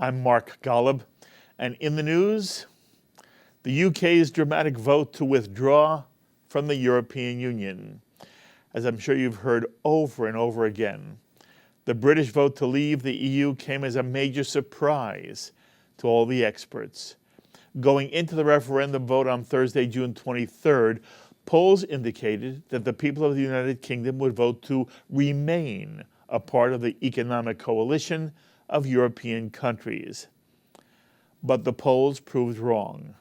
I'm Mark Golub, and in the news, the UK's dramatic vote to withdraw from the European Union. As I'm sure you've heard over and over again, the British vote to leave the EU came as a major surprise to all the experts. Going into the referendum vote on Thursday, June 23rd, polls indicated that the people of the United Kingdom would vote to remain a part of the economic coalition of European countries. But the polls proved wrong.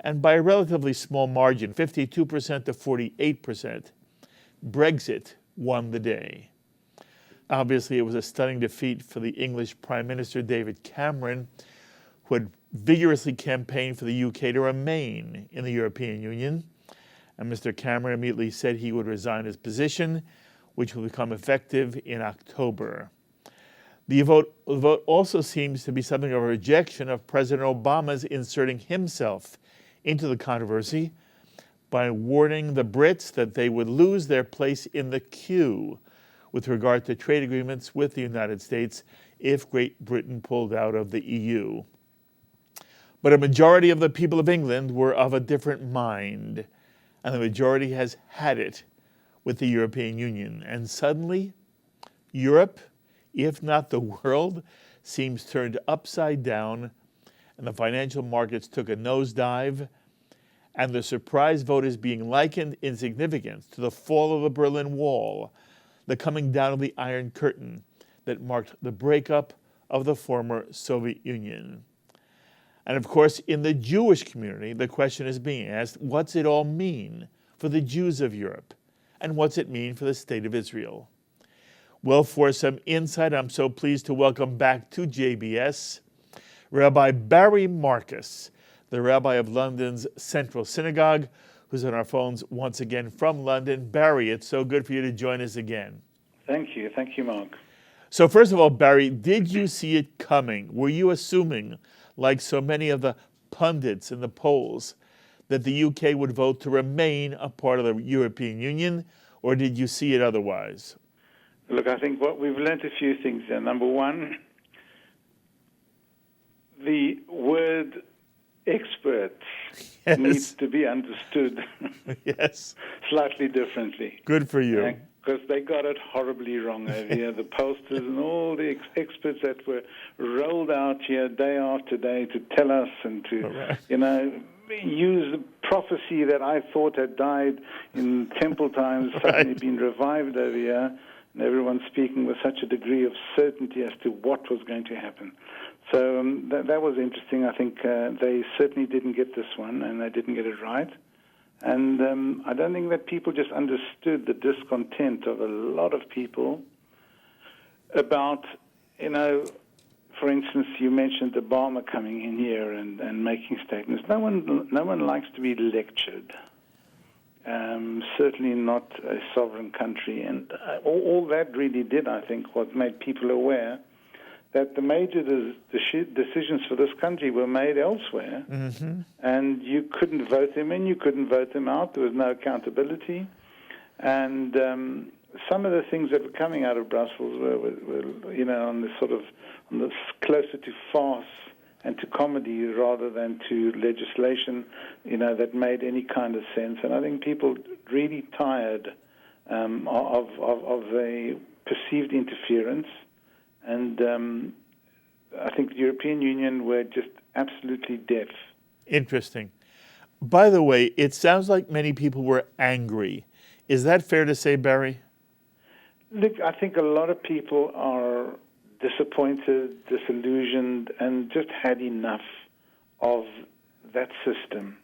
And by a relatively small margin, 52% to 48%, Brexit won the day. Obviously, it was a stunning defeat for the English Prime Minister David Cameron, who had vigorously campaigned for the UK to remain in the European Union. And Mr. Cameron immediately said he would resign his position, which will become effective in October. The vote also seems to be something of a rejection of President Obama's inserting himself into the controversy by warning the Brits that they would lose their place in the queue with regard to trade agreements with the United States if Great Britain pulled out of the EU. But a majority of the people of England were of a different mind, and the majority has had it with the European Union. And suddenly, Europe, if not the world, seems turned upside down, and the financial markets took a nosedive, and the surprise vote is being likened in significance to the fall of the Berlin Wall, the coming down of the Iron Curtain that marked the breakup of the former Soviet Union. And of course, in the Jewish community, the question is being asked, what's it all mean for the Jews of Europe? And what's it mean for the State of Israel? Well, for some insight, I'm so pleased to welcome back to JBS Rabbi Barry Marcus, the Rabbi of London's Central Synagogue, who's on our phones once again from London. Barry, it's so good for you to join us again. Thank you. Thank you, Mark. So first of all, Barry, did you see it coming? Were you assuming, like so many of the pundits in the polls, that the UK would vote to remain a part of the European Union, or did you see it otherwise? Look, I think what we've learned a few things there. Number one, the word experts needs to be understood slightly differently. Good for you. Because they got it horribly wrong over here. The posters and all the experts that were rolled out here day after day to tell us and to, use the prophecy that I thought had died in temple times, suddenly been revived over here, and everyone speaking with such a degree of certainty as to what was going to happen. So that was interesting. I think they certainly didn't get this one, and they didn't get it right. And I don't think that people just understood the discontent of a lot of people about, for instance, you mentioned Obama coming in here and making statements. No one likes to be lectured. Certainly not a sovereign country. And all that really did, I think, was made people aware that the major decisions for this country were made elsewhere, and you couldn't vote them in, you couldn't vote them out. There was no accountability, and some of the things that were coming out of Brussels were on the closer to farce and to comedy rather than to legislation, that made any kind of sense. And I think people really tired of the perceived interference. And I think the European Union were just absolutely deaf. Interesting. By the way, it sounds like many people were angry. Is that fair to say, Barry? Look, I think a lot of people are disappointed, disillusioned, and just had enough of that system.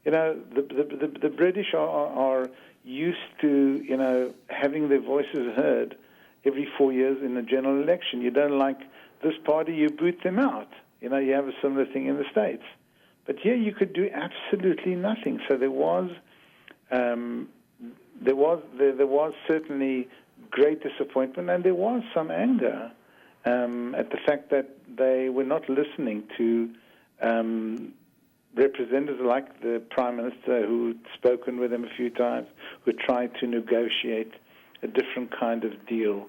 The British are used to, having their voices heard every 4 years in a general election. You don't like this party, you boot them out. You have a similar thing in the States. But here you could do absolutely nothing. So there was certainly great disappointment, and there was some anger at the fact that they were not listening to representatives like the Prime Minister, who'd spoken with them a few times, who tried to negotiate a different kind of deal.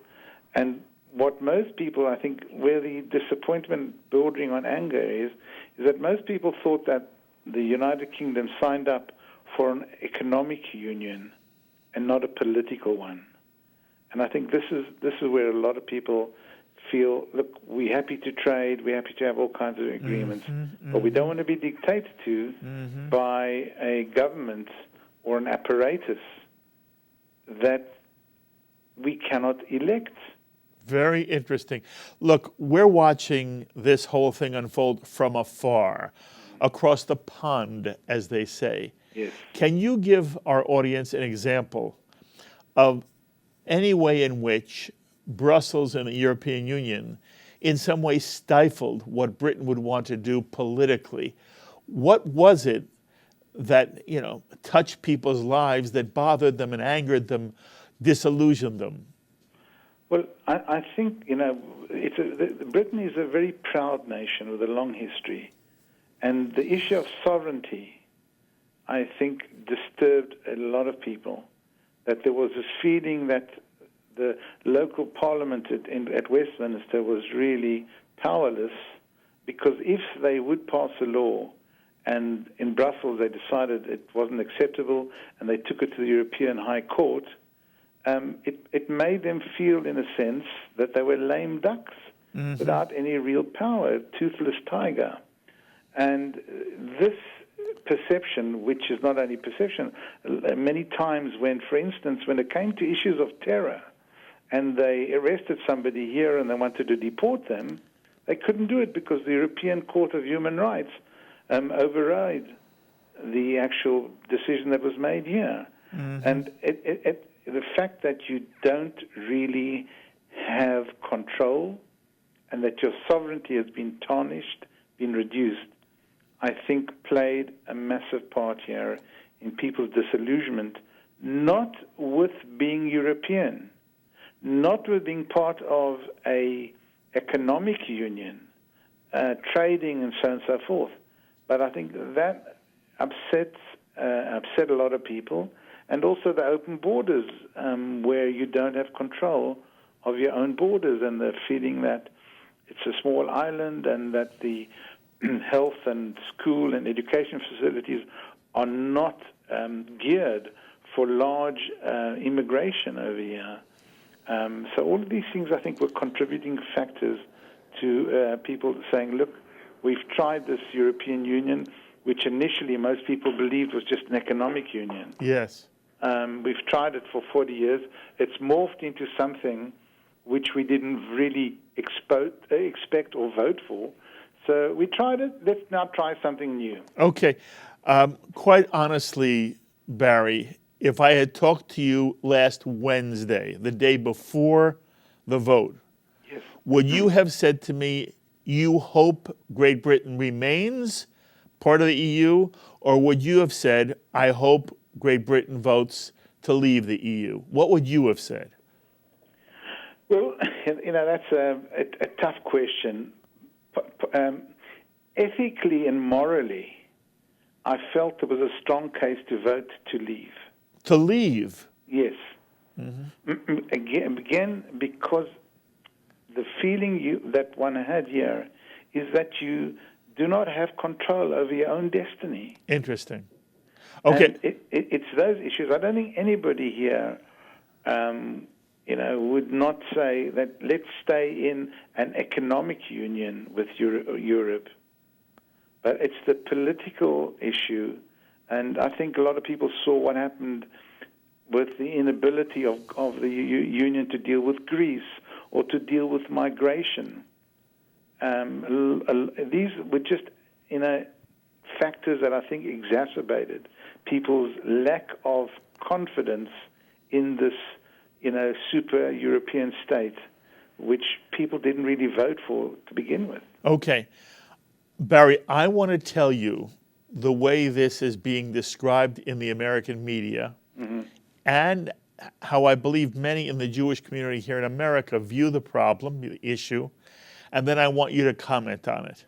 And what most people, I think, where the disappointment bordering on anger is that most people thought that the United Kingdom signed up for an economic union and not a political one. And I think this is where a lot of people feel, look, we're happy to trade, we're happy to have all kinds of agreements, but we don't want to be dictated to by a government or an apparatus that we cannot elect. Very interesting. Look, we're watching this whole thing unfold from afar, across the pond, as they say. Yes. Can you give our audience an example of any way in which Brussels and the European Union in some way stifled what Britain would want to do politically? What was it that, touched people's lives, that bothered them and angered them, disillusioned them? Well, I think, Britain is a very proud nation with a long history. And the issue of sovereignty, I think, disturbed a lot of people. That there was this feeling that the local parliament at Westminster was really powerless, because if they would pass a law and in Brussels they decided it wasn't acceptable and they took it to the European High Court, it made them feel, in a sense, that they were lame ducks without any real power, a toothless tiger. And this perception, which is not only perception, many times when, for instance, when it came to issues of terror and they arrested somebody here and they wanted to deport them, they couldn't do it because the European Court of Human Rights overrode the actual decision that was made here. And the fact that you don't really have control and that your sovereignty has been tarnished, been reduced, I think played a massive part here in people's disillusionment, not with being European, not with being part of a economic union, trading and so on and so forth. But I think that upset a lot of people, and also the open borders, where you don't have control of your own borders, and the feeling that it's a small island and that the health and school and education facilities are not geared for large immigration over here. So all of these things, I think, were contributing factors to people saying, look, we've tried this European Union, which initially most people believed was just an economic union. Yes. We've tried it for 40 years. It's morphed into something which we didn't really expect or vote for. So we tried it. Let's now try something new. Okay. Quite honestly, Barry, if I had talked to you last Wednesday, the day before the vote, yes, would you have said to me, you hope Great Britain remains part of the EU, or would you have said, I hope Great Britain votes to leave the EU? What would you have said? Well, that's a tough question. Ethically and morally, I felt there was a strong case to vote to leave. To leave? Yes. Again, because the feeling that one had here is that you do not have control over your own destiny. Interesting. Okay. And it's those issues. I don't think anybody here would not say that let's stay in an economic union with Europe. But it's the political issue, and I think a lot of people saw what happened with the inability of the union to deal with Greece or to deal with migration. These were just, factors that I think exacerbated people's lack of confidence in this, super European state, which people didn't really vote for to begin with. Okay. Barry, I want to tell you the way this is being described in the American media and how I believe many in the Jewish community here in America view the problem, the issue, and then I want you to comment on it.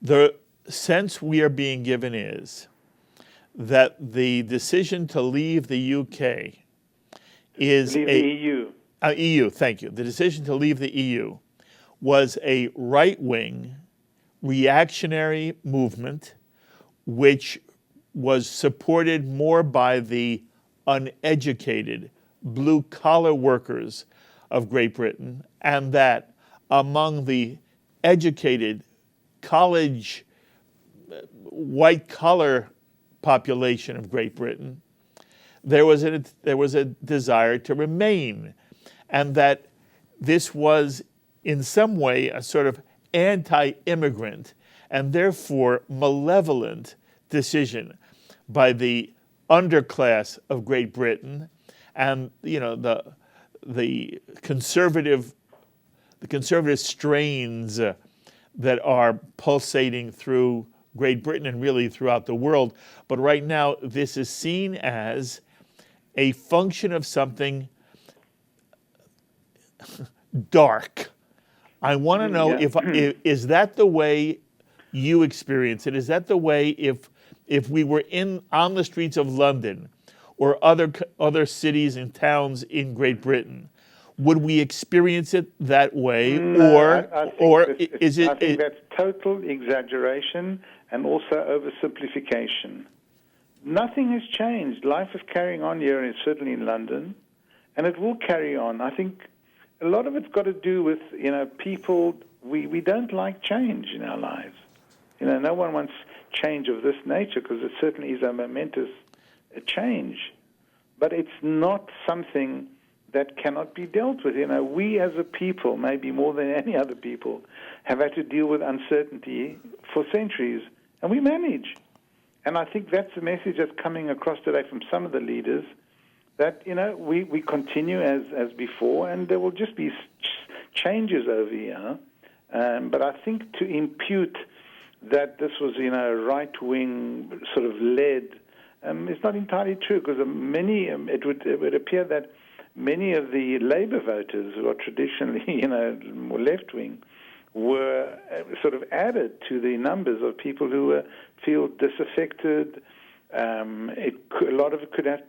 The sense we are being given is that the decision to leave the UK is leave the EU. EU, thank you. The decision to leave the EU was a right-wing reactionary movement which was supported more by the uneducated blue-collar workers of Great Britain, and that among the educated college white-collar population of Great Britain, there was a desire to remain, and that this was in some way a sort of anti-immigrant and therefore malevolent decision by the underclass of Great Britain, and the conservative strains that are pulsating through Great Britain and really throughout the world. But right now, this is seen as a function of something dark. I want to know if is that the way you experience it? Is that the way if we were on the streets of London or other cities and towns in Great Britain, would we experience it that way, I think that's total exaggeration and also oversimplification. Nothing has changed. Life is carrying on here, and certainly in London, and it will carry on. I think a lot of it's got to do with people. We don't like change in our lives. No one wants change of this nature because it certainly is a momentous change, but it's not something that cannot be dealt with. We as a people, maybe more than any other people, have had to deal with uncertainty for centuries, and we manage. And I think that's the message that's coming across today from some of the leaders, that we continue as before, and there will just be changes over here. But I think to impute that this was right-wing sort of led is not entirely true, because it would appear that many of the Labour voters who are traditionally more left-wing were sort of added to the numbers of people who feel disaffected. A lot of it could have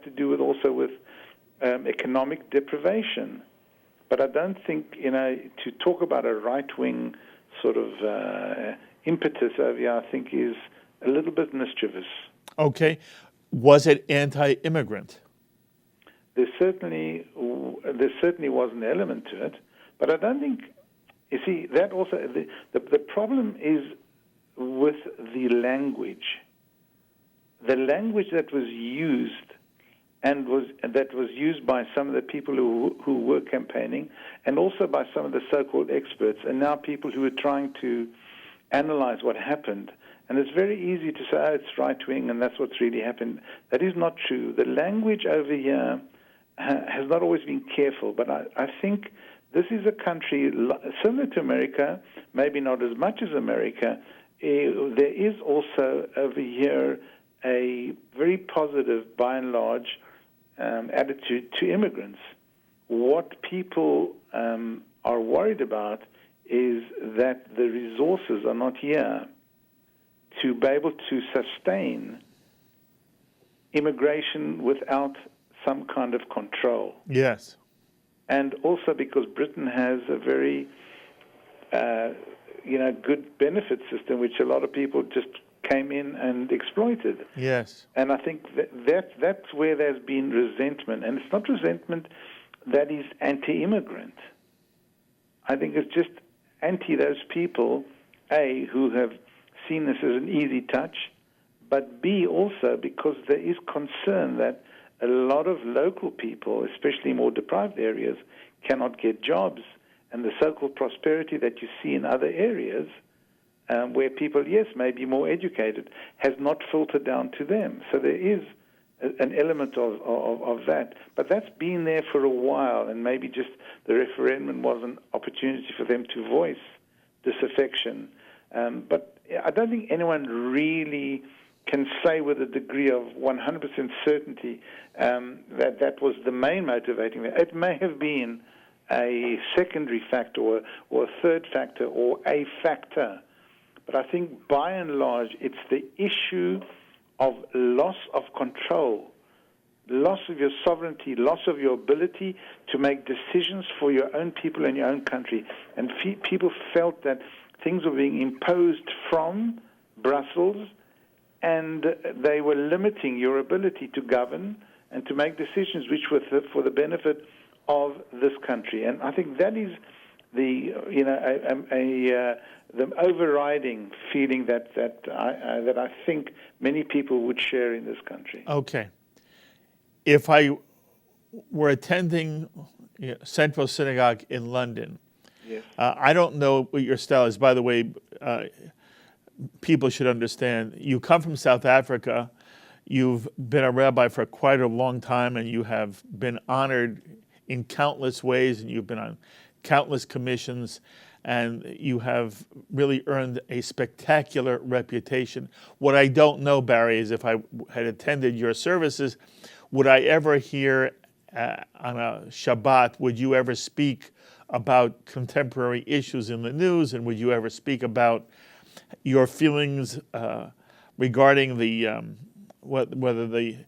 to do with also with economic deprivation. But I don't think to talk about a right-wing sort of impetus over here, I think is a little bit mischievous. Okay, was it anti-immigrant? There certainly was an element to it, but I don't think. You see, that also the problem is with the language. The language that was used that was used by some of the people who were campaigning, and also by some of the so-called experts, and now people who are trying to analyze what happened. And it's very easy to say, oh, it's right-wing, and that's what's really happened. That is not true. The language over here has not always been careful, but I think this is a country similar to America, maybe not as much as America. There is also over here a very positive, by and large, attitude to immigrants. What people are worried about is that the resources are not here to be able to sustain immigration without some kind of control. Yes. And also because Britain has a very, good benefit system, which a lot of people just came in and exploited. Yes. And I think that's where there's been resentment. And it's not resentment that is anti-immigrant. I think it's just anti those people, A, who have seen this as an easy touch, but B, also because there is concern that a lot of local people, especially more deprived areas, cannot get jobs. And the so-called prosperity that you see in other areas, where people, yes, may be more educated, has not filtered down to them. So there is an element of that. But that's been there for a while, and maybe just the referendum was an opportunity for them to voice disaffection. But I don't think anyone really can say with a degree of 100% certainty that was the main motivating factor. It may have been a secondary factor or a third factor or a factor. But I think by and large it's the issue of loss of control loss of your sovereignty, loss of your ability to make decisions for your own people and your own country. And people felt that things were being imposed from Brussels, and they were limiting your ability to govern and to make decisions which were for the benefit of this country. And I think that is the overriding feeling that I think many people would share in this country. Okay. If I were attending Central Synagogue in London, yes. I don't know what your style is. By the way, people should understand, you come from South Africa, you've been a rabbi for quite a long time, and you have been honored in countless ways, and you've been on countless commissions, and you have really earned a spectacular reputation. What I don't know, Barry, is if I had attended your services, would I ever hear on a Shabbat, would you ever speak about contemporary issues in the news, and would you ever speak about your feelings regarding the whether the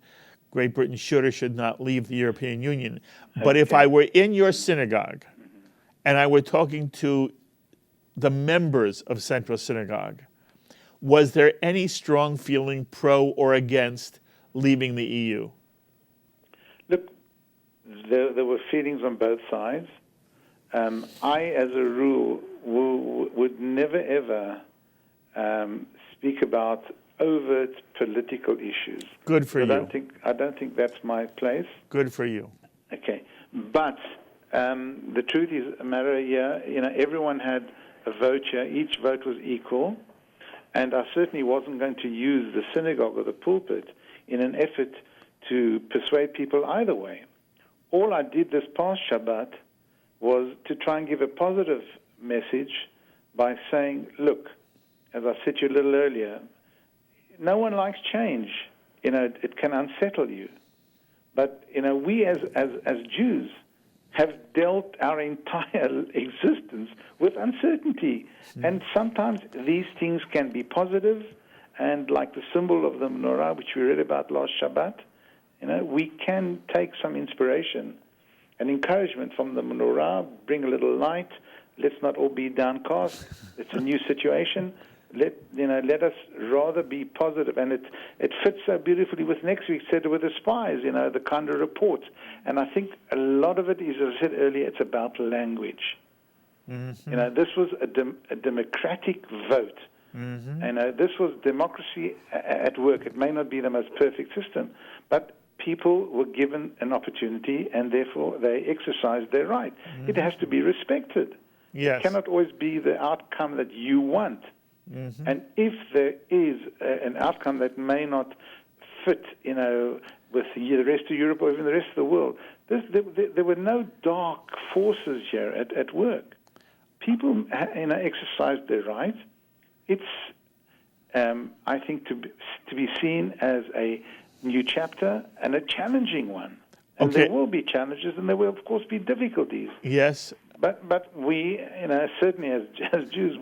Great Britain should or should not leave the European Union? But if I were in your synagogue and I were talking to the members of Central Synagogue, was there any strong feeling pro or against leaving the EU? Look, there were feelings on both sides. I, as a rule, would never ever speak about overt political issues. Good for you. I don't think that's my place. Good for you. Okay, but the truth is, Mara, everyone had a vote here. Each vote was equal, and I certainly wasn't going to use the synagogue or the pulpit in an effort to persuade people either way. All I did this past Shabbat was to try and give a positive message by saying, look, as I said to you a little earlier, no one likes change. It can unsettle you. But, we as Jews have dealt our entire existence with uncertainty. Mm. And sometimes these things can be positive, and like the symbol of the menorah, which we read about last Shabbat, we can take some inspiration and encouragement from the menorah, bring a little light. Let's not all be downcast. It's a new situation. Let us rather be positive. And it fits so beautifully with next week's Seder with the spies, the kind of reports. And I think a lot of it is, as I said earlier, it's about language. Mm-hmm. This was a democratic vote. Mm-hmm. This was democracy at work. It may not be the most perfect system, but people were given an opportunity, and therefore they exercised their right. Mm-hmm. It has to be respected. Yes. It cannot always be the outcome that you want. Mm-hmm. And if there is an outcome that may not fit, with the rest of Europe or even the rest of the world, there were no dark forces here at work. People, exercised their right. It's, I think, to be seen as a new chapter and a challenging one. And there will be challenges, and there will, of course, be difficulties. Yes. But we, certainly as Jews,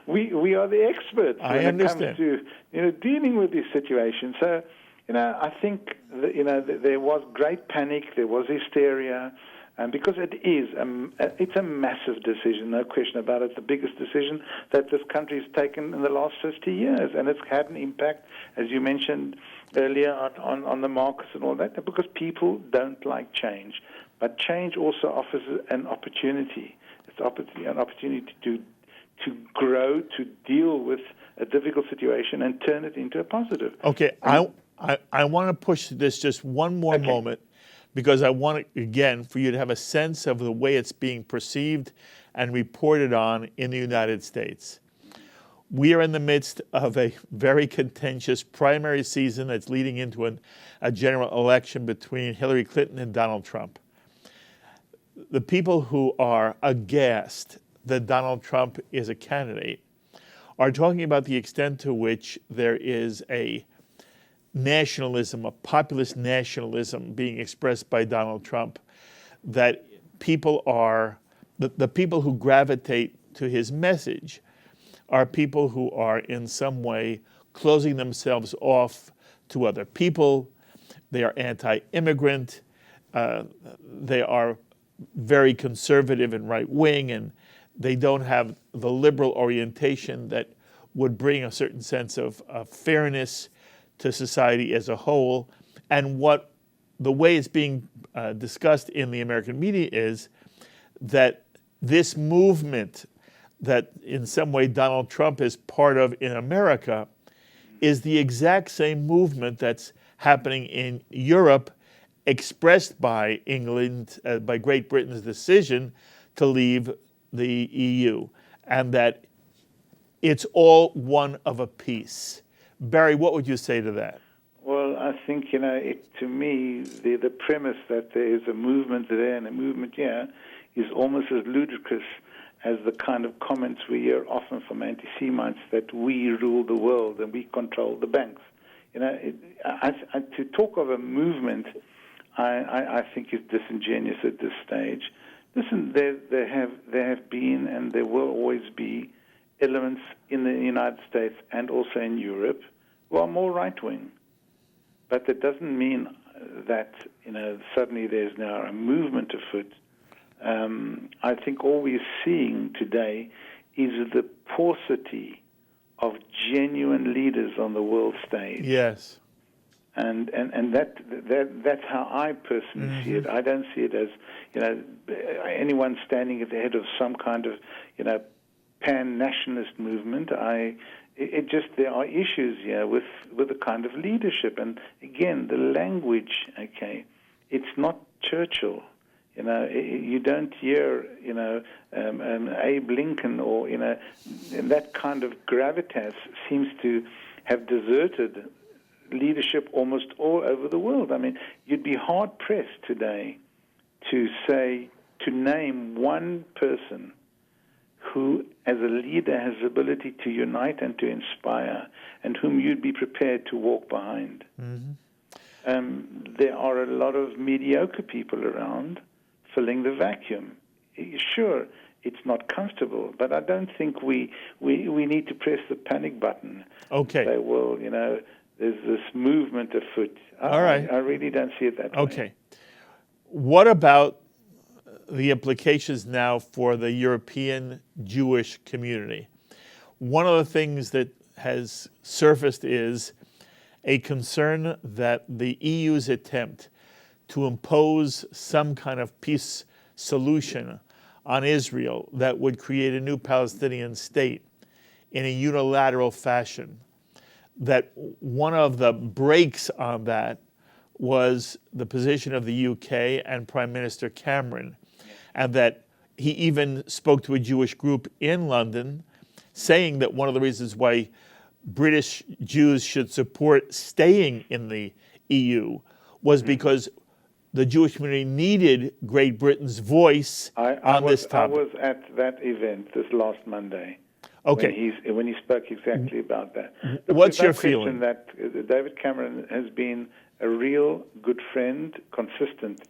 we are the experts when it comes to dealing with these situations. So, I think there was great panic, there was hysteria, and because it's a massive decision, no question about it. It's the biggest decision that this country has taken in the last 50 years, and it's had an impact, as you mentioned earlier, on the markets and all that, because people don't like change. But change also offers an opportunity. It's an opportunity to grow, to deal with a difficult situation and turn it into a positive. Okay, I want to push this just one more moment, because I want, again, for you to have a sense of the way it's being perceived and reported on in the United States. We are in the midst of a very contentious primary season that's leading into a general election between Hillary Clinton and Donald Trump. The people who are aghast that Donald Trump is a candidate are talking about the extent to which there is a nationalism, a populist nationalism being expressed by Donald Trump, that people are, the people who gravitate to his message are people who are in some way closing themselves off to other people, they are anti-immigrant, they are very conservative and right-wing, and they don't have the liberal orientation that would bring a certain sense of fairness to society as a whole. And what the way it's being discussed in the American media is that this movement that in some way Donald Trump is part of in America is the exact same movement that's happening in Europe, expressed by England, by Great Britain's decision to leave the EU, and that it's all one of a piece. Barry, what would you say to that? Well, I think, to me, the premise that there is a movement there and a movement here is almost as ludicrous as the kind of comments we hear often from anti-Semites that we rule the world and we control the banks. To talk of a movement, I think is disingenuous at this stage. Listen, there have been and there will always be elements in the United States and also in Europe who are more right-wing. But that doesn't mean that suddenly there's now a movement afoot. I think all we're seeing today is the paucity of genuine leaders on the world stage. Yes. And that's how I personally see it. I don't see it as anyone standing at the head of some kind of pan-nationalist movement. There are issues here with the kind of leadership, and again the language. Okay, it's not Churchill. You don't hear Abe Lincoln or and that kind of gravitas seems to have deserted leadership almost all over the world. I mean, you'd be hard pressed today to name one person who, as a leader, has the ability to unite and to inspire, and whom you'd be prepared to walk behind. There are a lot of mediocre people around filling the vacuum. Sure, it's not comfortable, but I don't think we need to press the panic button. Okay. Say, well, there's this movement afoot. All right. I really don't see it that way. Okay. What about the implications now for the European Jewish community? One of the things that has surfaced is a concern that the EU's attempt to impose some kind of peace solution on Israel that would create a new Palestinian state in a unilateral fashion, that one of the brakes on that was the position of the UK and Prime Minister Cameron, and that he even spoke to a Jewish group in London saying that one of the reasons why British Jews should support staying in the EU was because the Jewish community needed Great Britain's voice on this topic. I was at that event this last Monday. Okay. When he spoke exactly about that. What's your feeling? feeling? That David Cameron has been a real good friend, consistent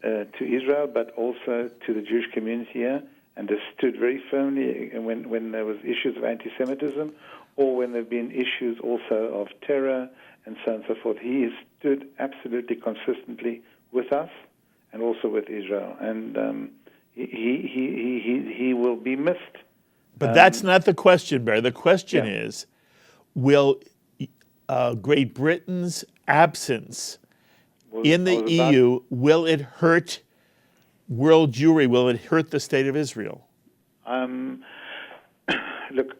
to Israel, but also to the Jewish community here, and has stood very firmly when there was issues of anti-Semitism, or when there have been issues also of terror and so on and so forth. He has stood absolutely consistently with us and also with Israel, and he will be missed. But that's not the question, Barry. The question is, will Great Britain's absence in the EU, will it hurt world Jewry? Will it hurt the state of Israel? Look,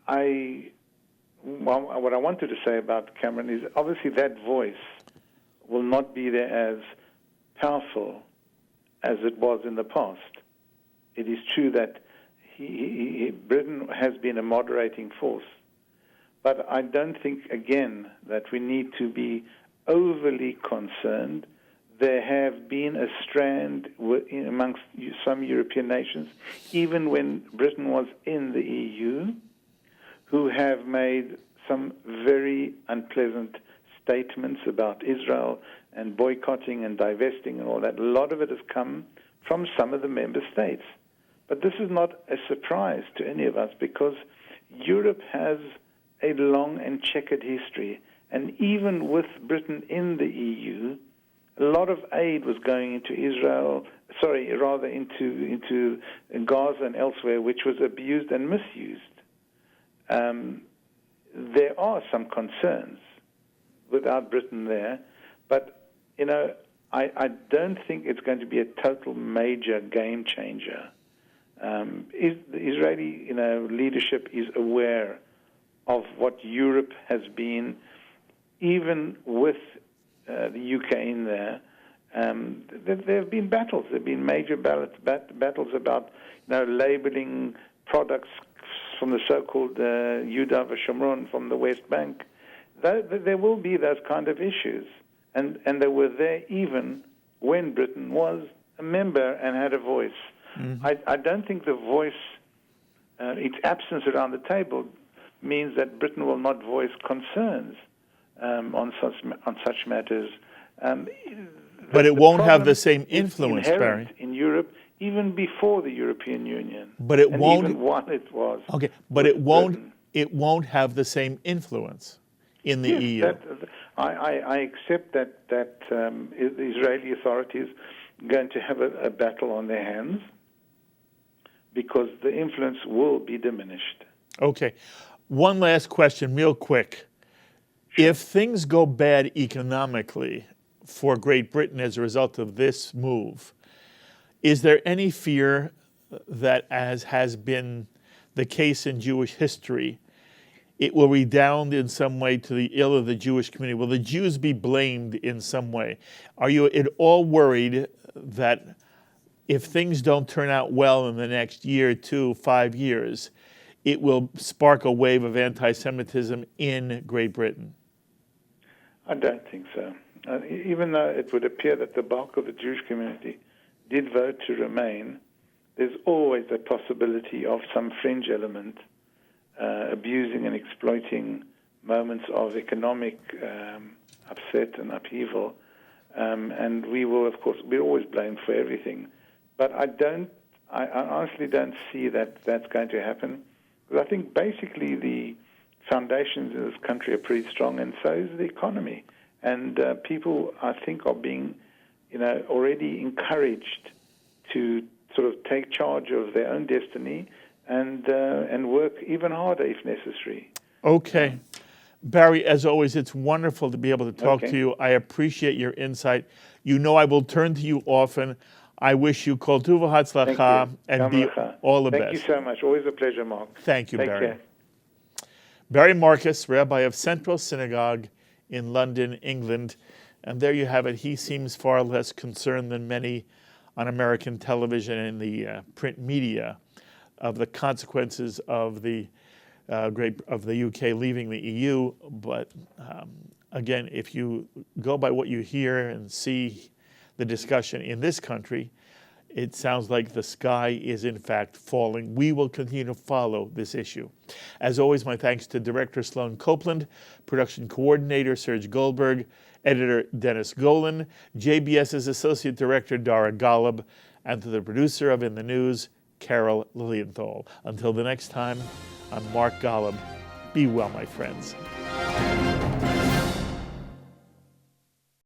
what I wanted to say about Cameron is obviously that voice will not be there as powerful as it was in the past. It is true that Britain has been a moderating force, but I don't think, again, that we need to be overly concerned. There have been a strand amongst some European nations, even when Britain was in the EU, who have made some very unpleasant statements about Israel and boycotting and divesting and all that. A lot of it has come from some of the member states. But this is not a surprise to any of us, because Europe has a long and checkered history, And even with Britain in the EU, a lot of aid was going into into Gaza and elsewhere, which was abused and misused. There are some concerns without Britain there, but, I don't think it's going to be a total major game changer. The Israeli, leadership is aware of what Europe has been, even with the UK in there. There have been battles. There have been major battles about labeling products from the so-called Yudah v'Shomron from the West Bank. There will be those kind of issues. And they were there even when Britain was a member and had a voice. Mm-hmm. I don't think the voice, its absence around the table, means that Britain will not voice concerns on such matters. But it won't have the same influence, Barry. In Europe, even before the European Union. But it won't. Even while it was. Okay, but it won't. Britain. It won't have the same influence in the EU. I accept that the Israeli authorities are going to have a battle on their hands because the influence will be diminished. Okay. One last question, real quick. Sure. If things go bad economically for Great Britain as a result of this move, is there any fear that, as has been the case in Jewish history, it will redound in some way to the ill of the Jewish community? Will the Jews be blamed in some way? Are you at all worried that if things don't turn out well in the next year, 2, 5 years, it will spark a wave of anti-Semitism in Great Britain? I don't think so. Even though it would appear that the bulk of the Jewish community did vote to remain, there's always a possibility of some fringe element abusing and exploiting moments of economic upset and upheaval. And we will, of course, we're always blamed for everything. But I honestly don't see that that's going to happen. Because I think basically the foundations in this country are pretty strong, and so is the economy. And people, I think, are being, already encouraged to sort of take charge of their own destiny and work even harder if necessary. Okay. Barry, as always, it's wonderful to be able to talk to you. I appreciate your insight. I will turn to you often. I wish you kol tuv v'hatzlacha and be all the best. Thank you so much. Always a pleasure, Mark. Thank you, Take Barry. Care. Barry Marcus, Rabbi of Central Synagogue in London, England. And there you have it. He seems far less concerned than many on American television and the print media of the consequences of the UK leaving the EU. But again, if you go by what you hear and see the discussion in this country, it sounds like the sky is in fact falling. We will continue to follow this issue. As always, my thanks to Director Sloan Copeland, Production Coordinator Serge Goldberg, Editor Dennis Golan, JBS's Associate Director Dara Golub, and to the producer of In the News, Carol Lilienthal. Until the next time, I'm Mark Golub. Be well, my friends.